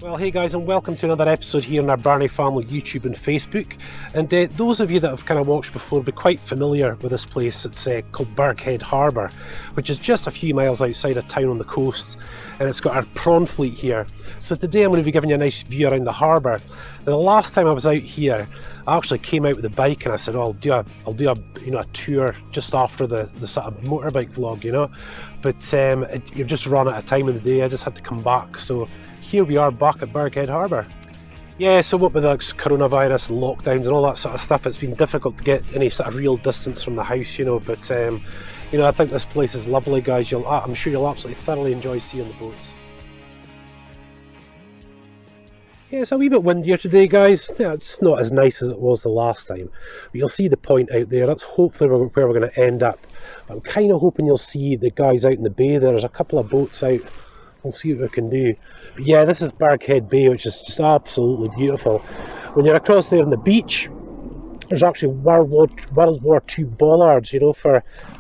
Well, hey guys, and welcome to another episode here on our Birnie Family YouTube and Facebook. And those of you that have kind of watched before will be quite familiar with this place. It's called Burghead Harbour, which is just a few miles outside of town on the coast, and it's got our prawn fleet here. So today I'm going to be giving you a nice view around the harbour. Now, the last time I was out here, I actually came out with a bike and I said, oh, I'll do a tour just after the sort of motorbike vlog, you know. But you've just run out of time in the day. I just had to come back. So here we are back at Burghead Harbour. Yeah, so what with the coronavirus and lockdowns and all that sort of stuff, it's been difficult to get any sort of real distance from the house, you know. But you know, I think this place is lovely, guys. I'm sure you'll absolutely thoroughly enjoy seeing the boats. Yeah, it's a wee bit windier today, guys. Yeah, it's not as nice as it was the last time, but you'll see the point out there. That's hopefully where we're going to end up. I'm kind of hoping you'll see the guys out in the bay. There's a couple of boats out. We'll see what we can do. But yeah, this is Burghead Bay, which is just absolutely beautiful. When you're across there on the beach, there's actually World War II bollards, you know,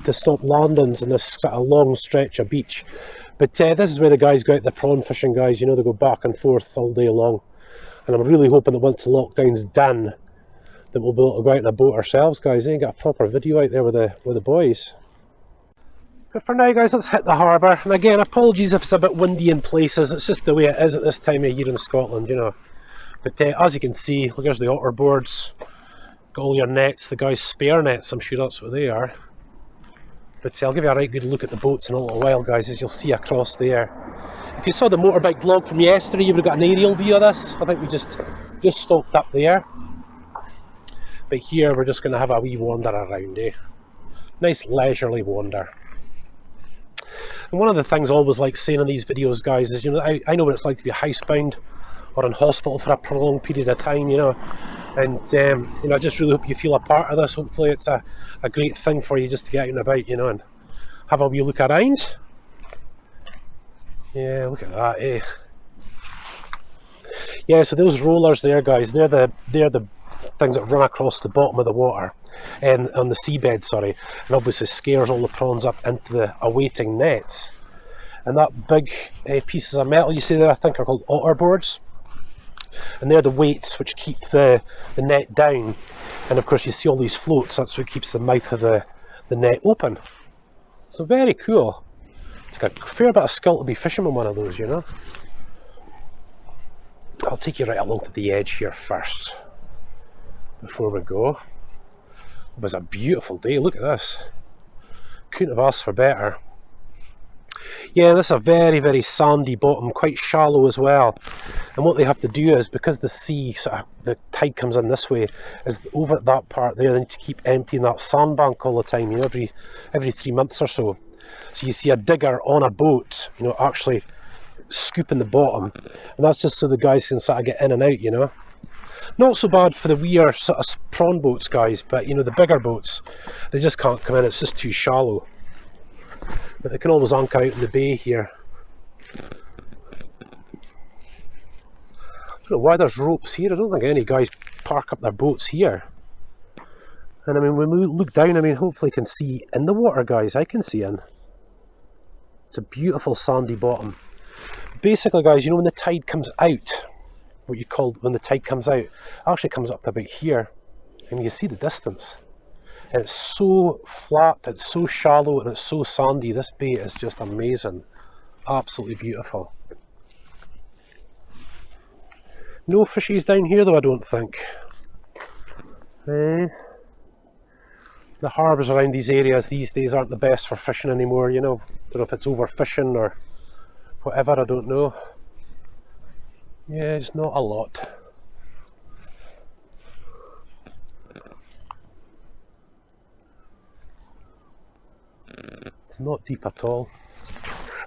to stop landings in this sort of long stretch of beach. But this is where the guys go out, the prawn fishing guys, you know, they go back and forth all day long. And I'm really hoping that once the lockdown's done, that we'll be able to go out in a boat ourselves, guys, and get a proper video out there with the boys. But for now, guys, let's hit the harbour. And again, apologies if it's a bit windy in places. It's just the way it is at this time of year in Scotland, you know. But as you can see, look, there's the otter boards. Got all your nets, the guys' spare nets, I'm sure that's what they are. But I'll give you a right good look at the boats in a little while, guys, as you'll see across there. If you saw the motorbike vlog from yesterday, you would have got an aerial view of this. I think we just stopped up there. But here we're just going to have a wee wander around, eh? Nice leisurely wander. And one of the things I always like saying in these videos, guys, is, you know, I know what it's like to be housebound or in hospital for a prolonged period of time, you know. And you know, I just really hope you feel a part of this. Hopefully it's a great thing for you just to get out and about, you know, and have a wee look around. Yeah, look at that, eh? Yeah, so those rollers there, guys, they're the things that run across the bottom of the water, and on the seabed, sorry, and obviously scares all the prawns up into the awaiting nets. And that big pieces of metal you see there, I think are called otter boards, and they're the weights which keep the net down. And of course you see all these floats, that's what keeps the mouth of the net open. So very cool. It's like a fair bit of skill to be fishing with one of those, you know. I'll take you right along to the edge here first before we go. It was a beautiful day, look at this. Couldn't have asked for better. Yeah, this is a very, very sandy bottom, quite shallow as well. And what they have to do is, because the sea, sort of, the tide comes in this way, is over at that part there, they need to keep emptying that sandbank all the time, you know, every 3 months or so. So you see a digger on a boat, you know, actually scooping the bottom. And that's just so the guys can sort of get in and out, you know. Not so bad for the weir sort of prawn boats, guys, but, you know, the bigger boats, they just can't come in, it's just too shallow. But they can always anchor out in the bay here. I don't know why there's ropes here. I don't think any guys park up their boats here. And I mean, when we look down, I mean, hopefully you can see in the water, guys. I can see in. It's a beautiful sandy bottom. Basically, guys, you know when the tide comes out, what you call when the tide comes out, it actually comes up to about here, and you see the distance. And it's so flat, it's so shallow, and it's so sandy. This bay is just amazing. Absolutely beautiful. No fishies down here though, I don't think. The harbours around these areas these days aren't the best for fishing anymore, you know. Don't know if it's overfishing or whatever, I don't know. Yeah, it's not a lot. It's not deep at all.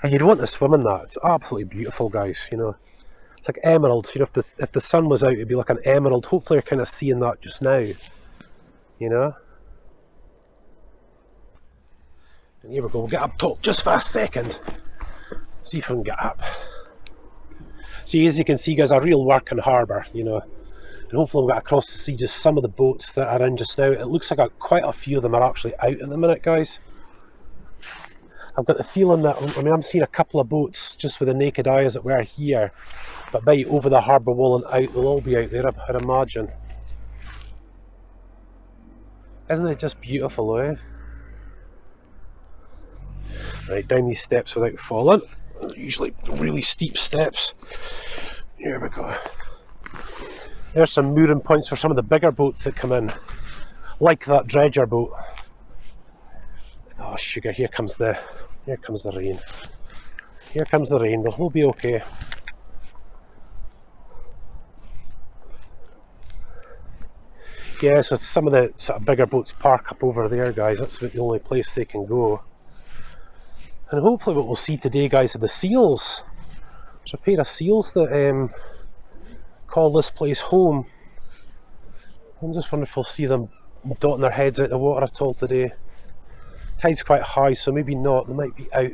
And you'd want to swim in that. It's absolutely beautiful, guys, you know. It's like emerald, you know, if the sun was out, it'd be like an emerald. Hopefully you're kind of seeing that just now, you know. And here we go, we'll get up top just for a second. See if we can get up. So as you can see, guys, a real working harbour, you know. And hopefully we'll get across to see just some of the boats that are in just now. It looks like quite a few of them are actually out at the minute, guys. I've got the feeling that, I mean, I'm seeing a couple of boats just with the naked eye as it were here, but by over the harbour wall and out, they'll all be out there, I'd imagine. Isn't it just beautiful, eh? Right, down these steps without falling. Usually really steep steps. Here we go. There's some mooring points for some of the bigger boats that come in, like that dredger boat. Oh sugar, here comes the rain. Here comes the rain, but we'll be okay. Yeah, so some of the sort of bigger boats park up over there, guys. That's the only place they can go. And hopefully what we'll see today, guys, are the seals. There's a pair of seals that call this place home. I'm just wondering if we'll see them dotting their heads out the water at all today. Tide's quite high, so maybe not. They might be out.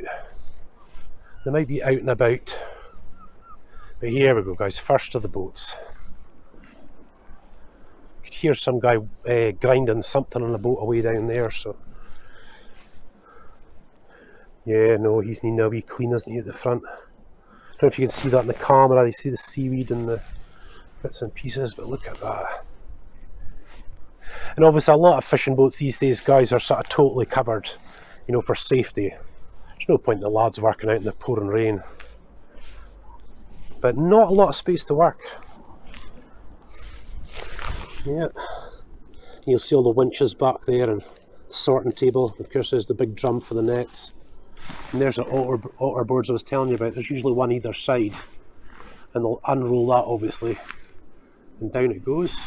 They might be out and about. But here we go, guys. First of the boats. You could hear some guy grinding something on the boat away down there. So yeah, no, he's needing a wee clean, isn't he, at the front? I don't know if you can see that in the camera. You see the seaweed and the bits and pieces, but look at that. And obviously a lot of fishing boats these days, guys, are sort of totally covered, you know, for safety. There's no point in the lads working out in the pouring rain. But not a lot of space to work. Yeah. You'll see all the winches back there and the sorting table. Of course there's the big drum for the nets. And there's the otter boards I was telling you about. There's usually one either side. And they'll unroll that, obviously. And down it goes.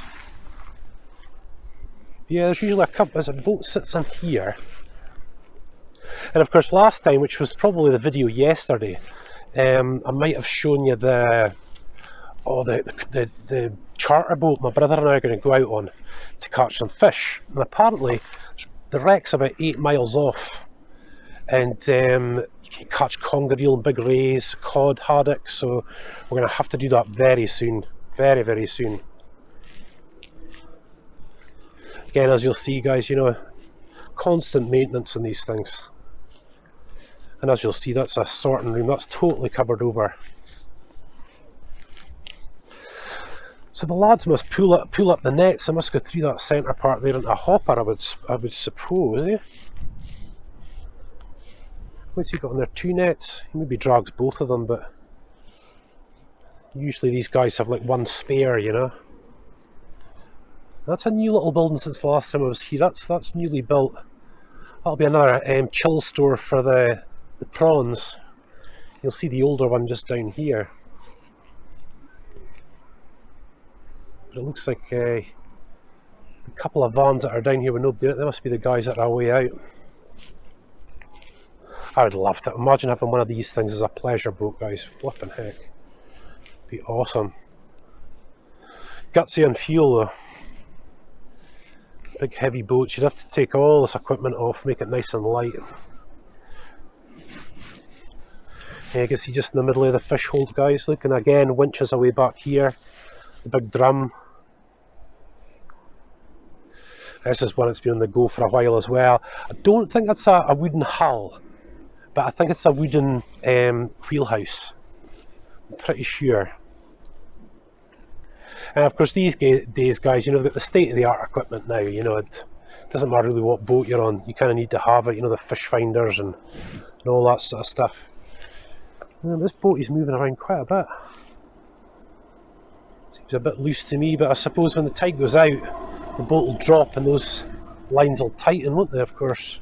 Yeah, there's usually a couple, as a boat sits in here. And of course last time, which was probably the video yesterday, I might have shown you the charter boat my brother and I are going to go out on to catch some fish. And apparently the wreck's about 8 miles off. And you can catch conger eel and big rays, cod, haddock, so we're going to have to do that very soon. Very, very soon. Again, as you'll see, guys, you know, constant maintenance on these things. And as you'll see, that's a sorting room. That's totally covered over. So the lads must pull up the nets. They must go through that centre part there into a hopper, I would suppose, eh? What's he got on there? 2 nets? He maybe drags both of them, but usually these guys have like one spare, you know. That's a new little building since the last time I was here. That's newly built. That'll be another chill store for the prawns. You'll see the older one just down here. But it looks like a couple of vans that are down here with nobody in it. They must be the guys that are away out. I would love to imagine having one of these things as a pleasure boat, guys. Flipping heck. Be awesome. Gutsy on fuel though. Big heavy boats, you'd have to take all this equipment off, make it nice and light. Yeah, I can see just in the middle of the fish hold, guys. Look, and again, winches away back here. The big drum. This is one that's been on the go for a while as well. I don't think that's a wooden hull, but I think it's a wooden wheelhouse. I'm pretty sure. And of course these days, guys, you know, they've got the state-of-the-art equipment now. You know, it doesn't matter really what boat you're on, you kind of need to have it, you know, the fish finders and all that sort of stuff. And this boat is moving around quite a bit. Seems a bit loose to me, but I suppose when the tide goes out, the boat will drop and those lines will tighten, won't they, of course.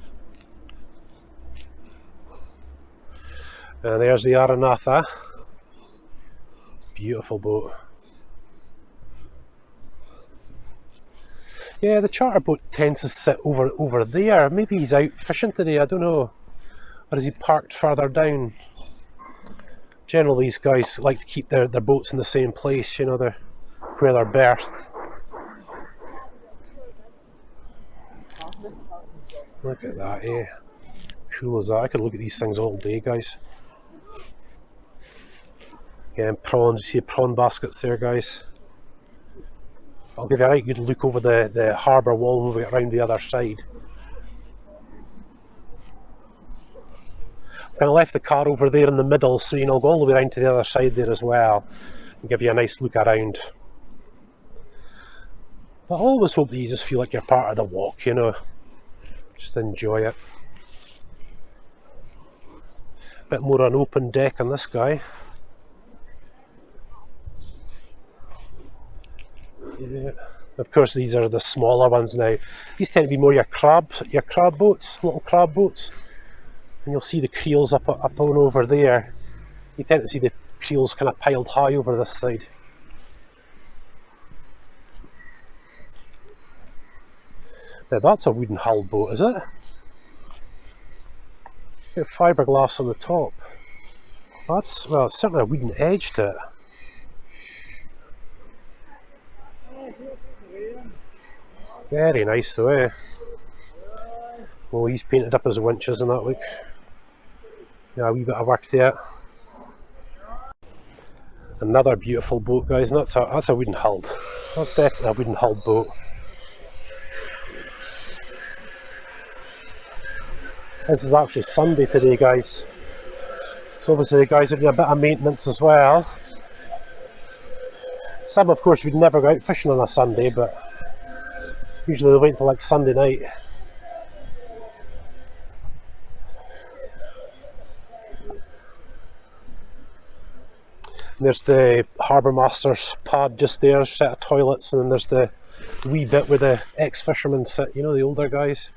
And there's the Aranatha. Beautiful boat. Yeah, the charter boat tends to sit over there. Maybe he's out fishing today, I don't know. Or is he parked further down? Generally these guys like to keep their boats in the same place, you know, where they're berthed. Look at that, eh? Cool as that. I could look at these things all day, guys. Again, prawns, you see prawn baskets there, guys. I'll give you a right good look over the harbour wall when we get round the other side. And I left the car over there in the middle, so you know, I'll go all the way around to the other side there as well and give you a nice look around. But I always hope that you just feel like you're part of the walk, you know, just enjoy it. Bit more an open deck on this guy. Yeah. Of course, these are the smaller ones now. These tend to be more your crab boats, little crab boats. And you'll see the creels up on over there. You tend to see the creels kind of piled high over this side. Now that's a wooden hull boat, is it? Got fiberglass on the top. That's, well, it's certainly a wooden edge to it. Very nice though, eh? Well, he's painted up his winches and that, look. Yeah, a wee bit of work there. Another beautiful boat, guys, and that's a wooden hulled. That's definitely a wooden hulled boat. This is actually Sunday today, guys. So obviously the guys are doing a bit of maintenance as well. Some, of course, would never go out fishing on a Sunday, but usually they wait until like Sunday night. And there's the Harbour Master's pad just there, set of toilets, and then there's the wee bit where the ex-fishermen sit, you know, the older guys.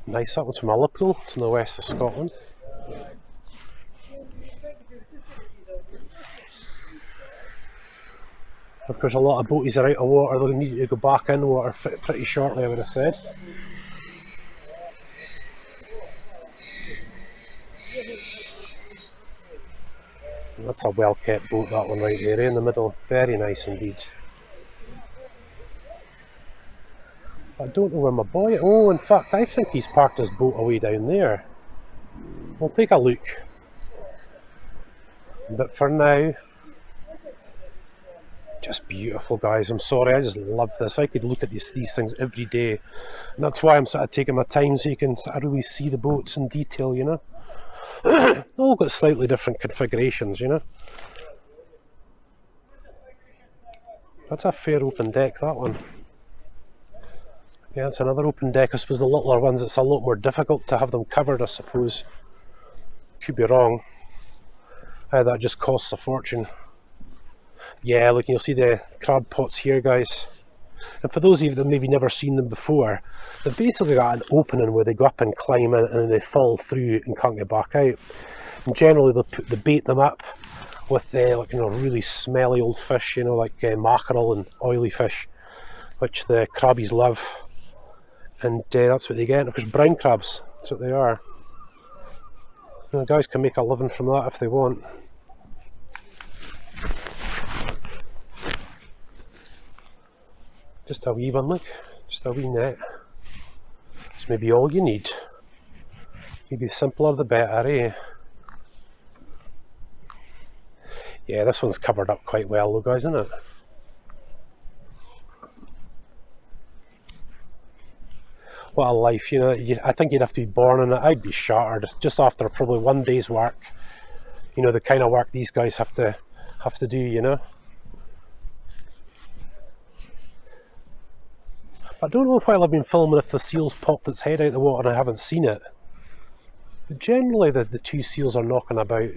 Nice, that one's from Liverpool, it's in the west of Scotland. Of course, a lot of boaties are out of water, they'll need to go back in water pretty shortly, I would have said. That's a well kept boat, that one right there, in the middle. Very nice indeed. I don't know where my boy... Oh, in fact, I think he's parked his boat away down there. We'll take a look. But for now... Just beautiful, guys. I'm sorry, I just love this. I could look at these things every day. And that's why I'm sort of taking my time, so you can sort of really see the boats in detail, you know. They've all got slightly different configurations, you know. That's a fair open deck, that one. Yeah, it's another open deck. I suppose the littler ones, it's a lot more difficult to have them covered, I suppose. Could be wrong. That just costs a fortune. Yeah, look, you'll see the crab pots here, guys. And for those of you that maybe never seen them before, they've basically got an opening where they go up and climb in and then they fall through and can't get back out. And generally they bait them up with like, you know, really smelly old fish, you know, like mackerel and oily fish, which the crabbies love. And that's what they get. And of course, brown crabs, that's what they are. And the guys can make a living from that if they want. Just a wee one, look. Just a wee net. It's maybe all you need. Maybe the simpler the better, eh? Yeah, this one's covered up quite well though, guys, isn't it? What a life, you know. I think you'd have to be born in it. I'd be shattered just after probably one day's work. You know, the kind of work these guys have to do, you know. I don't know while I've been filming if the seal's popped its head out of the water and I haven't seen it. But generally the two seals are knocking about.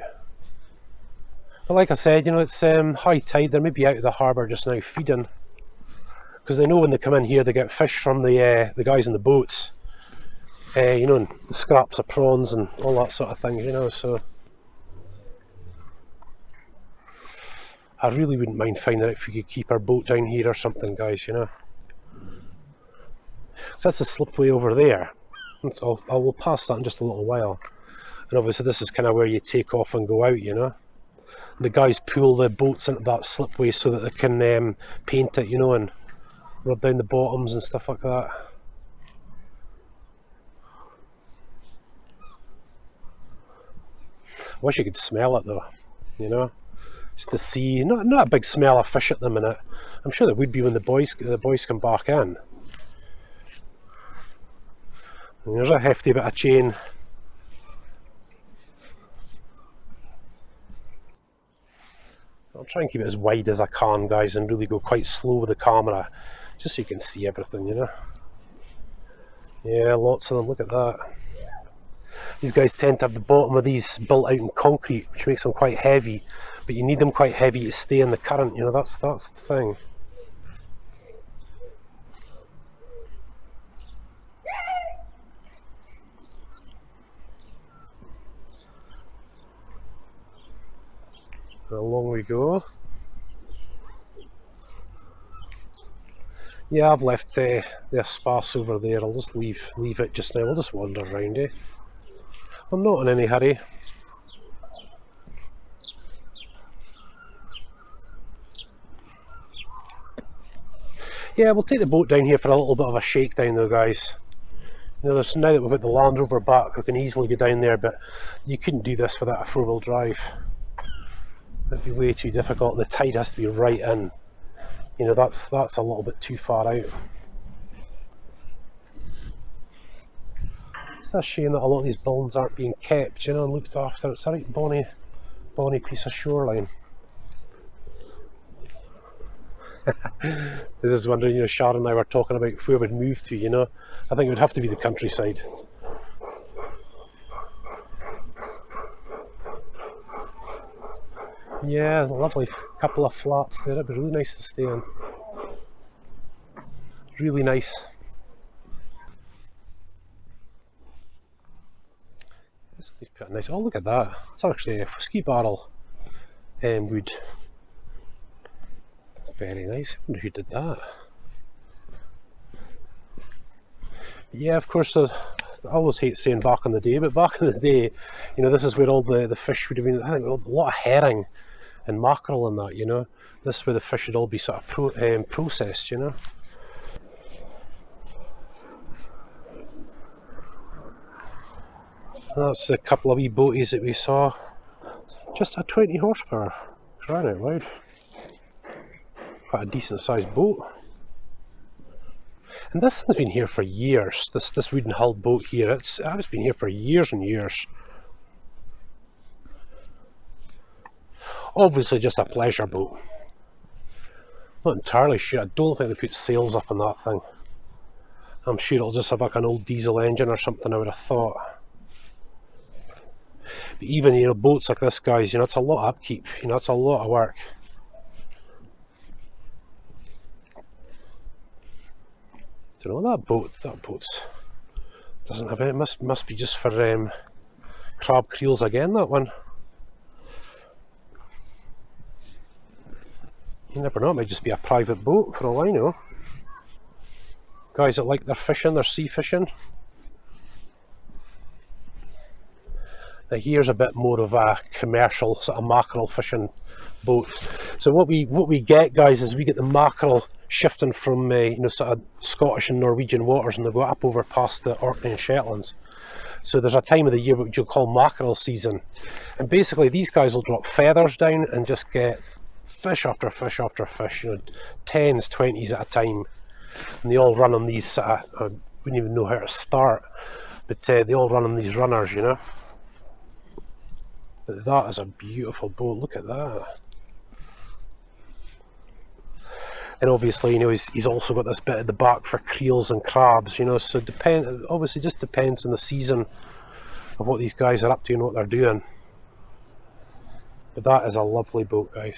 But like I said, you know, it's high tide. They're maybe out of the harbour just now feeding. Because they know when they come in here they get fish from the guys in the boats. You know, and the scraps of prawns and all that sort of thing, you know, so... I really wouldn't mind finding out if we could keep our boat down here or something, guys, you know. So that's the slipway over there. I will pass that in just a little while. And obviously this is kind of where you take off and go out, you know. The guys pull the boats into that slipway so that they can paint it, you know, and rub down the bottoms and stuff like that. I wish you could smell it though, you know. Just the sea, not a big smell of fish at the minute. I'm sure there would be when the boys come back in. And there's a hefty bit of chain. I'll try and keep it as wide as I can, guys, and really go quite slow with the camera, just so you can see everything, you know. Yeah, lots of them, look at that. These guys tend to have the bottom of these built out in concrete, which makes them quite heavy, but you need them quite heavy to stay in the current, you know, that's the thing. And along we go. Yeah, I've left the sparse over there. I'll just leave it just now. I'll just wander around, eh? I'm not in any hurry. Yeah, we'll take the boat down here for a little bit of a shakedown though, guys. You know, now that we've got the Land Rover back, we can easily go down there, but you couldn't do this without a four-wheel drive. It'd be way too difficult. The tide has to be right in. You know, that's a little bit too far out. It's a shame that a lot of these buildings aren't being kept, you know, and looked after. It's a right bonny piece of shoreline. This is wondering, you know, Sharon and I were talking about where we'd move to, you know. I think it would have to be the countryside. Yeah, lovely couple of flats there. It'd be really nice to stay in. Really nice. It's pretty nice. Oh, look at that. It's actually a whiskey barrel wood. It's very nice. I wonder who did that. Yeah, of course, I always hate saying back in the day, but back in the day, you know, this is where all the fish would have been. I think a lot of herring and mackerel and that, you know. This is where the fish would all be sort of processed, you know. That's a couple of wee boaties that we saw. Just a 20 horsepower, crying out loud. Quite a decent sized boat. And this thing's been here for years, this wooden hulled boat here. It's been here for years and years. Obviously just a pleasure boat. Not entirely sure, I don't think they put sails up on that thing. I'm sure it'll just have like an old diesel engine or something, I would have thought. But even, you know, boats like this, guys, you know, it's a lot of upkeep, you know, it's a lot of work. Don't know, that boat's doesn't have it, must be just for crab creels again, that one. You never know, it might just be a private boat for all I know. Guys that like their fishing, their sea fishing. Now here's a bit more of a commercial sort of mackerel fishing boat. So what we get, guys, is we get the mackerel shifting from you know, sort of Scottish and Norwegian waters, and they go up over past the Orkney and Shetlands. So there's a time of the year which you'll call mackerel season, and basically these guys will drop feathers down and just get fish after fish after fish, you know, 10s, 20s at a time, and they all run on these I wouldn't even know how to start, but they all run on these runners, you know. But that is a beautiful boat, look at that. And obviously, you know, he's also got this bit at the back for creels and crabs, you know, so obviously just depends on the season of what these guys are up to and what they're doing. But that is a lovely boat, guys.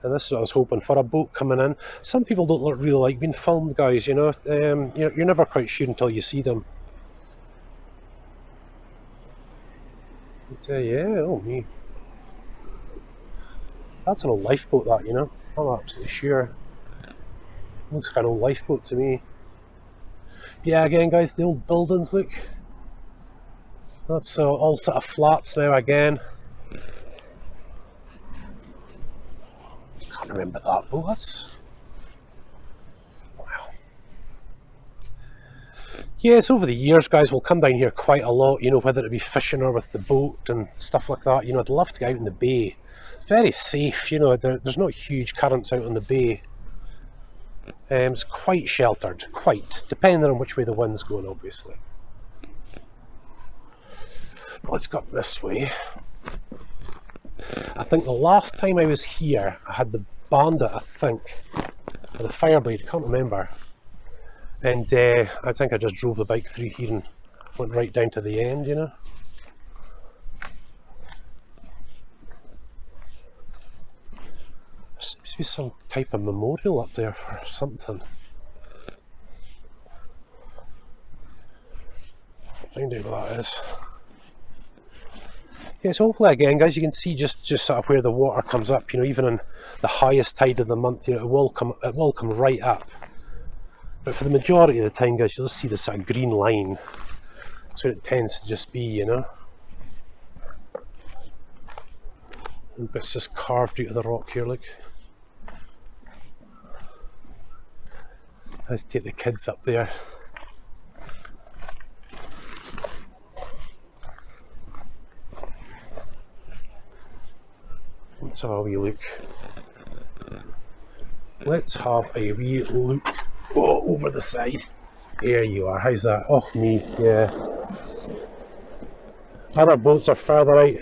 And this is what I was hoping for, a boat coming in. Some people don't really like being filmed, guys, you know. You're never quite sure until you see them. But, yeah, oh me. That's an old lifeboat, that, you know. I'm absolutely sure. Looks like an old lifeboat to me. Yeah, again, guys, the old buildings, look. That's all sort of flats now again. Can't remember that boat. That's... wow. Yes, over the years, guys, we'll come down here quite a lot, you know, whether it be fishing or with the boat and stuff like that. You know, I'd love to get out in the bay very safe, you know, there's not huge currents out on the bay. It's quite sheltered, quite, depending on which way the wind's going, obviously. Let's go up this way. I think the last time I was here, I had the Bandit, I think, or the Fireblade, can't remember. And I think I just drove the bike through here and went right down to the end, you know. There seems to be some type of memorial up there for something. Find out what that is. Yeah, so hopefully again, guys, you can see just sort of where the water comes up. You know, even on the highest tide of the month, you know, it will come right up. But for the majority of the time, guys, you'll just see this sort of green line. That's what it tends to just be, you know. And bits just carved out of the rock here, look. Let's take the kids up there. Let's have a wee look. Let's have a wee look. Oh, over the side. There you are. How's that? Oh me, yeah. Other boats are further out.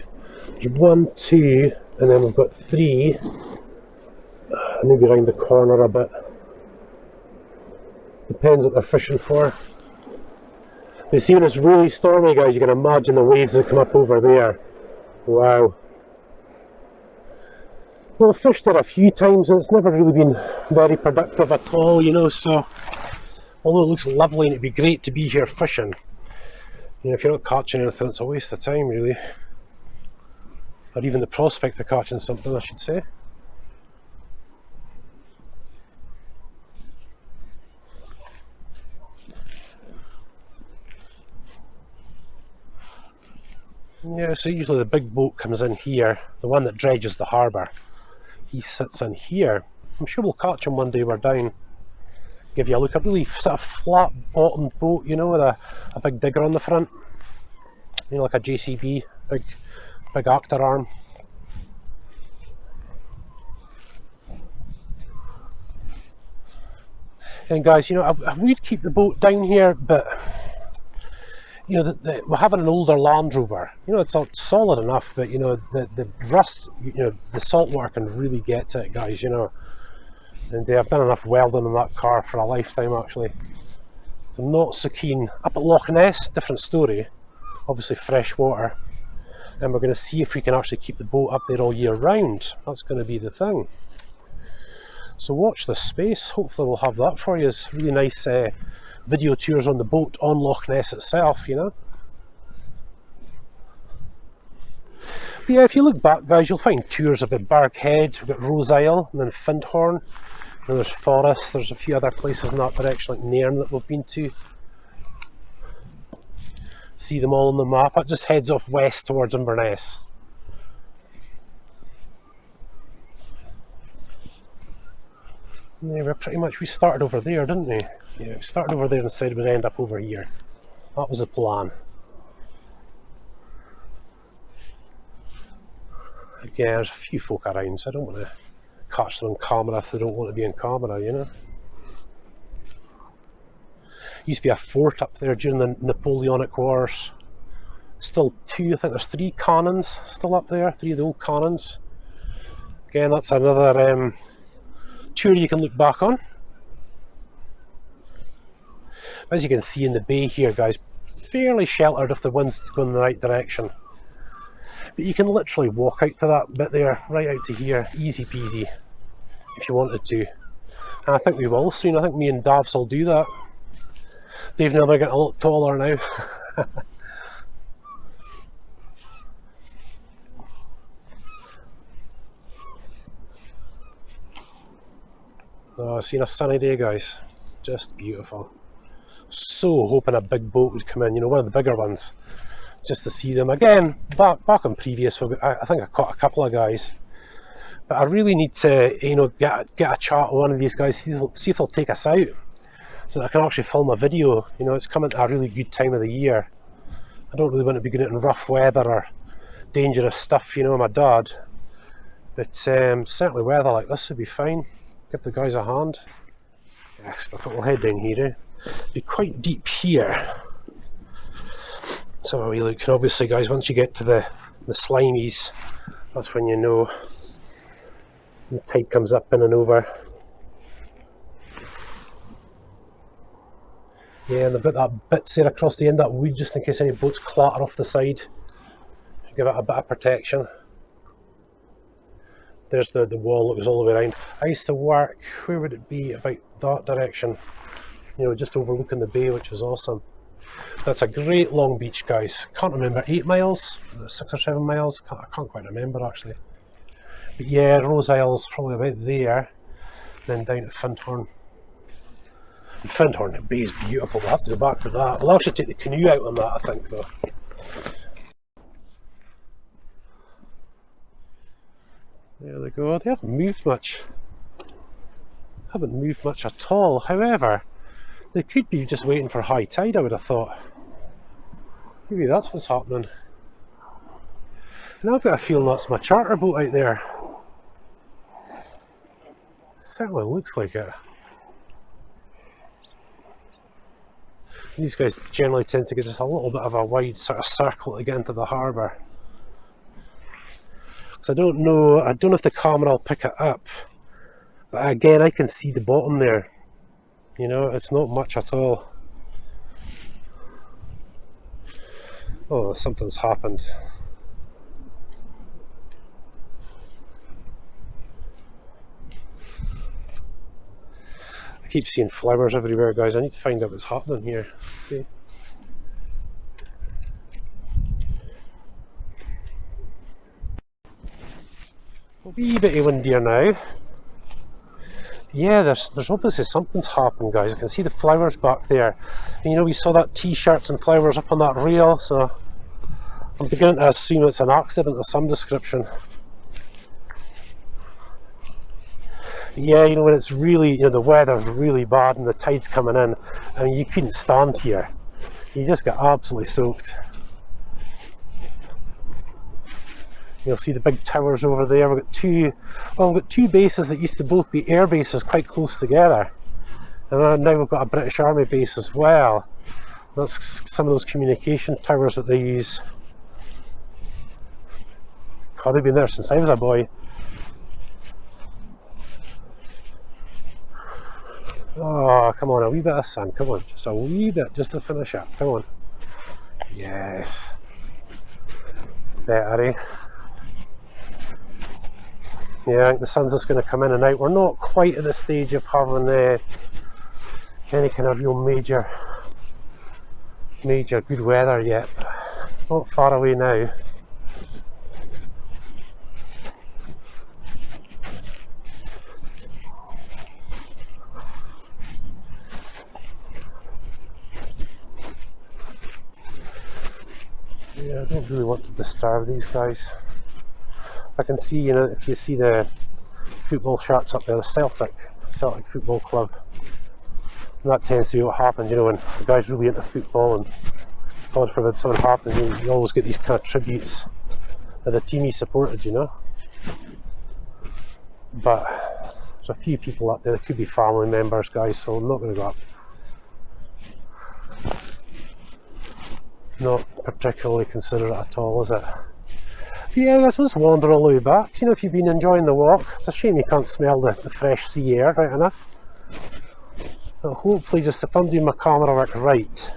There's 1, 2, and then we've got 3. Maybe round the corner a bit. Depends what they're fishing for. You see when it's really stormy, guys, you can imagine the waves that come up over there. Wow. Well, I've fished there a few times and it's never really been very productive at all, you know, so although it looks lovely and it'd be great to be here fishing, you know, if you're not catching anything, it's a waste of time, really. Or even the prospect of catching something, I should say. Yeah, so usually the big boat comes in here, the one that dredges the harbour. He sits in here. I'm sure we'll catch him one day we're down. Give you a look, a really sort of flat bottomed boat, you know, with a big digger on the front. You know, like a JCB, big actor arm. And guys, you know, I would keep the boat down here, but you know, we're having an older Land Rover. You know, it's solid enough, but you know, the rust, you know, the salt water can really get to it, guys, you know. And I've done enough welding on that car for a lifetime, actually. So I'm not so keen. Up at Loch Ness, different story. Obviously fresh water. And we're going to see if we can actually keep the boat up there all year round. That's going to be the thing. So watch this space. Hopefully we'll have that for you. It's really nice video tours on the boat on Loch Ness itself, you know. But yeah, if you look back, guys, you'll find tours of the Burghead. We've got Rose Isle and then Findhorn. And there's Forest. There's a few other places in that direction, like Nairn, that we've been to. See them all on the map. It just heads off west towards Inverness. Yeah, we started over there, didn't we? Yeah, we started over there and said we'd end up over here. That was the plan. Again, there's a few folk around, so I don't want to catch them on camera if they don't want to be on camera, you know. Used to be a fort up there during the Napoleonic Wars. Still 2, I think there's 3 cannons still up there, 3 of the old cannons. Again, that's another tour you can look back on. As you can see in the bay here, guys, fairly sheltered if the wind's going in the right direction. But you can literally walk out to that bit there, right out to here, easy peasy, if you wanted to. And I think we will soon. I think me and Davs will do that. Dave and I are getting a lot taller now. Oh, I've seen a sunny day, guys. Just beautiful. So hoping a big boat would come in, you know, one of the bigger ones, just to see them again. Back on previous, I think I caught a couple of guys, but I really need to, you know, get a chat with one of these guys, see if they'll take us out, so that I can actually film a video. You know, it's coming to a really good time of the year. I don't really want to be going out in rough weather or dangerous stuff, you know. My dad, But certainly weather like this would be fine. Give the guys a hand. Next, I thought we'll head down here. Be quite deep here. So we look, and obviously guys, once you get to the slimies, that's when you know the tide comes up in and over. Yeah, and they've got that bits there across the end, that wood, just in case any boats clatter off the side. Give it a bit of protection. There's the wall that goes all the way around. I used to work, where would it be, about that direction, you know, just overlooking the bay, which was awesome. That's a great long beach, guys. Can't remember, 8 miles, 6 or 7 miles, I can't quite remember actually. But yeah, Rose Isle's probably about there, then down to Findhorn. And Findhorn Bay is beautiful, we'll have to go back to that. We'll actually take the canoe out on that, I think, though. There they go, they haven't moved much. Haven't moved much at all. However, they could be just waiting for high tide, I would have thought. Maybe that's what's happening. And I've got a feeling that's my charter boat out there. Certainly looks like it. These guys generally tend to get just a little bit of a wide sort of circle to get into the harbour. So I don't know if the camera will pick it up, but again I can see the bottom there, you know, it's not much at all. Oh, something's happened. I keep seeing flowers everywhere, guys. I need to find out what's happening here. Let's see. A wee bit windier now. Yeah, there's obviously something's happened, guys. I can see the flowers back there. And you know, we saw that t-shirts and flowers up on that rail, so I'm beginning to assume it's an accident of some description. Yeah, you know, when it's really, you know, the weather's really bad and the tide's coming in, I mean, you couldn't stand here. You just get absolutely soaked. You'll see the big towers over there. We've got two bases that used to both be air bases quite close together. And now we've got a British Army base as well. That's some of those communication towers that they use. God, they've been there since I was a boy. Oh, come on, a wee bit of sun. Come on, just a wee bit, just to finish up. Come on. Yes. Better, eh? Yeah, I think the sun's just going to come in and out. We're not quite at the stage of having any kind of real major good weather yet. Not far away now. Yeah, I don't really want to disturb these guys. I can see, you know, if you see the football shirts up there, the Celtic Football Club, and that tends to be what happens, you know, when the guy's really into football and God forbid something happens, you always get these kind of tributes of the team he supported, you know. But there's a few people up there that could be family members, guys, so I'm not going to go up. Not particularly considerate at all, is it? Yeah, let's just wander all the way back. You know, if you've been enjoying the walk, it's a shame you can't smell the fresh sea air right enough. But hopefully, just if I'm doing my camera work right,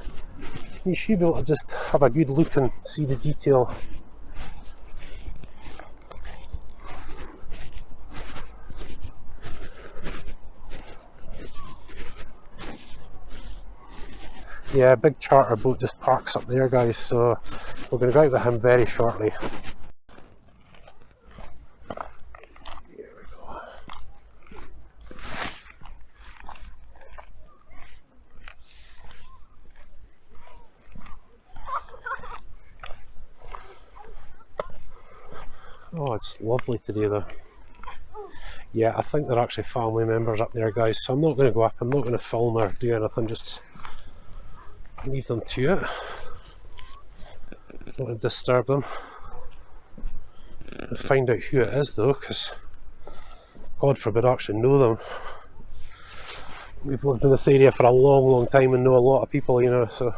you should be able to just have a good look and see the detail. Yeah, a big charter boat just parks up there, guys, so we're going to go out with him very shortly. Oh, it's lovely today though. Yeah, I think they're actually family members up there, guys, so I'm not going to go up, I'm not going to film or do anything, just leave them to it. Don't want to disturb them. and find out who it is though, because God forbid I actually know them. We've lived in this area for a long time and know a lot of people, you know, so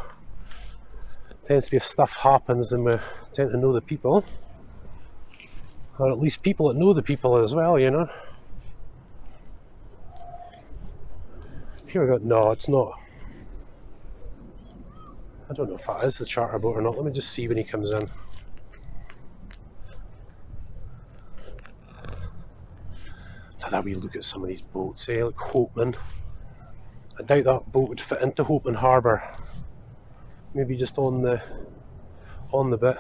it tends to be if stuff happens then we tend to know the people, or at least people that know the people as well, you know. Here we go. No, it's not. I don't know if that is the charter boat or not. Let me just see when he comes in. Another wee look at some of these boats, eh? Like Hopeman. I doubt that boat would fit into Hopeman Harbour. Maybe just on the bit.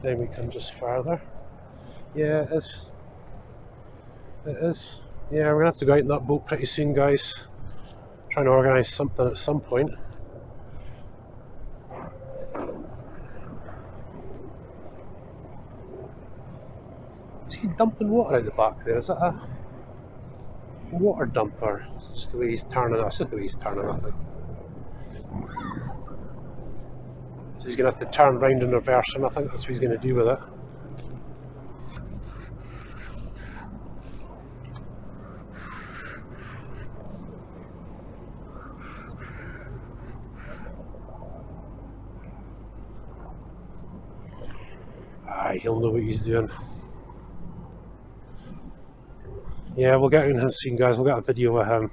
Then we come just further. Yeah, it is. It is. Yeah, we're gonna have to go out in that boat pretty soon, guys. Trying to organise something at some point. Is he dumping water out the back there? Is that a water dumper? It's just the way he's turning it. It's just the way he's turning it, I think. So he's going to have to turn round and reverse, and I think that's what he's going to do with it. Aye, he'll know what he's doing. Yeah, we'll get him soon, guys. We'll get a video of him.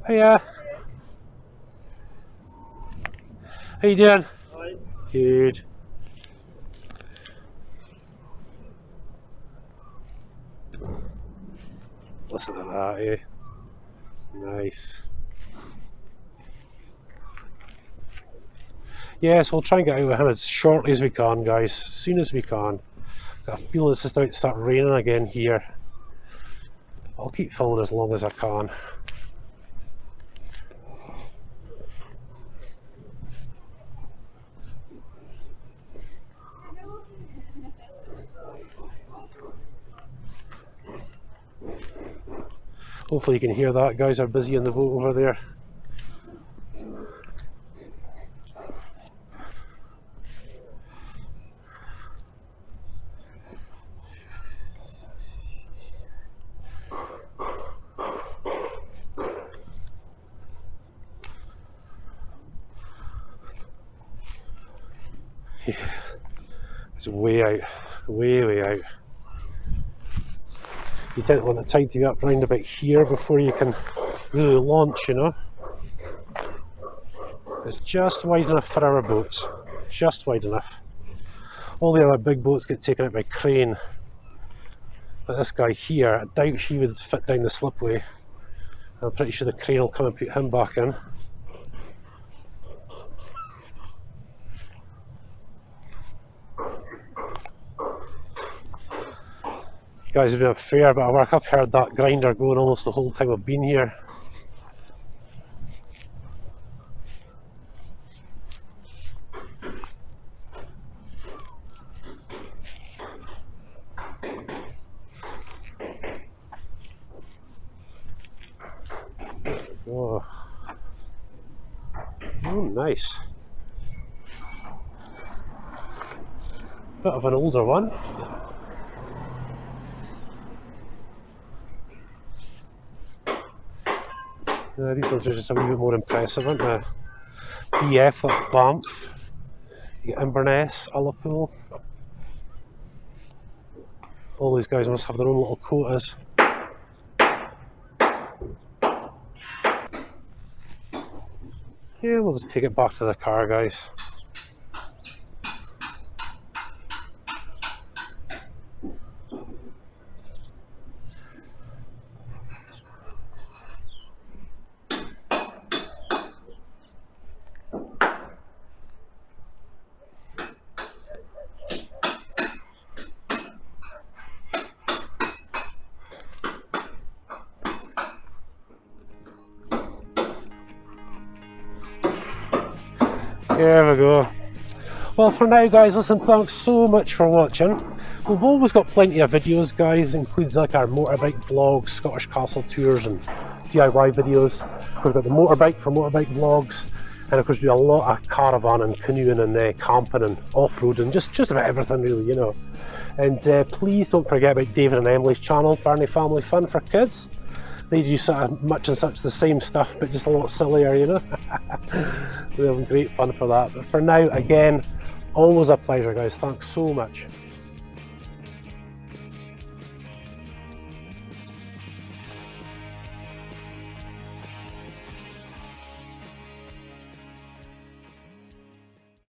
Hiya. How you doing? Hi. Good. Listen to that, eh? Nice. Yes, we'll try and get out with him as shortly as we can, guys. As soon as we can. Got a feeling it's just about to start raining again here. I'll keep filming as long as I can. Hopefully you can hear that. Guys are busy in the boat over there. Yeah, it's way out, way out. You tend to want to tidy up round about here before you can really launch, you know. It's just wide enough for our boats, just wide enough. All the other big boats get taken out by crane, but this guy here, I doubt he would fit down the slipway. I'm pretty sure the crane will come and put him back in. You guys have been a fair bit of work. I've heard that grinder going almost the whole time I've been here. Oh, nice. Bit of an older one. These ones are just a wee bit more impressive, aren't they? BF, that's Banff. You get Inverness, Ullapool. All these guys must have their own little quotas. Yeah, we'll just take it back to the car, guys. There we go. Well, for now guys, listen, thanks so much for watching. We've always got plenty of videos guys, includes like our motorbike vlogs, Scottish castle tours and DIY videos. Of course, we've got the motorbike for motorbike vlogs, and of course we do a lot of caravan and canoeing and camping and off-roading, just about everything really, you know. And please don't forget about David and Emily's channel, Birnie Family Fun for kids. They do sort of much and such the same stuff, but just a lot sillier, you know. They're having great fun for that. But for now, again, always a pleasure guys, thanks so much.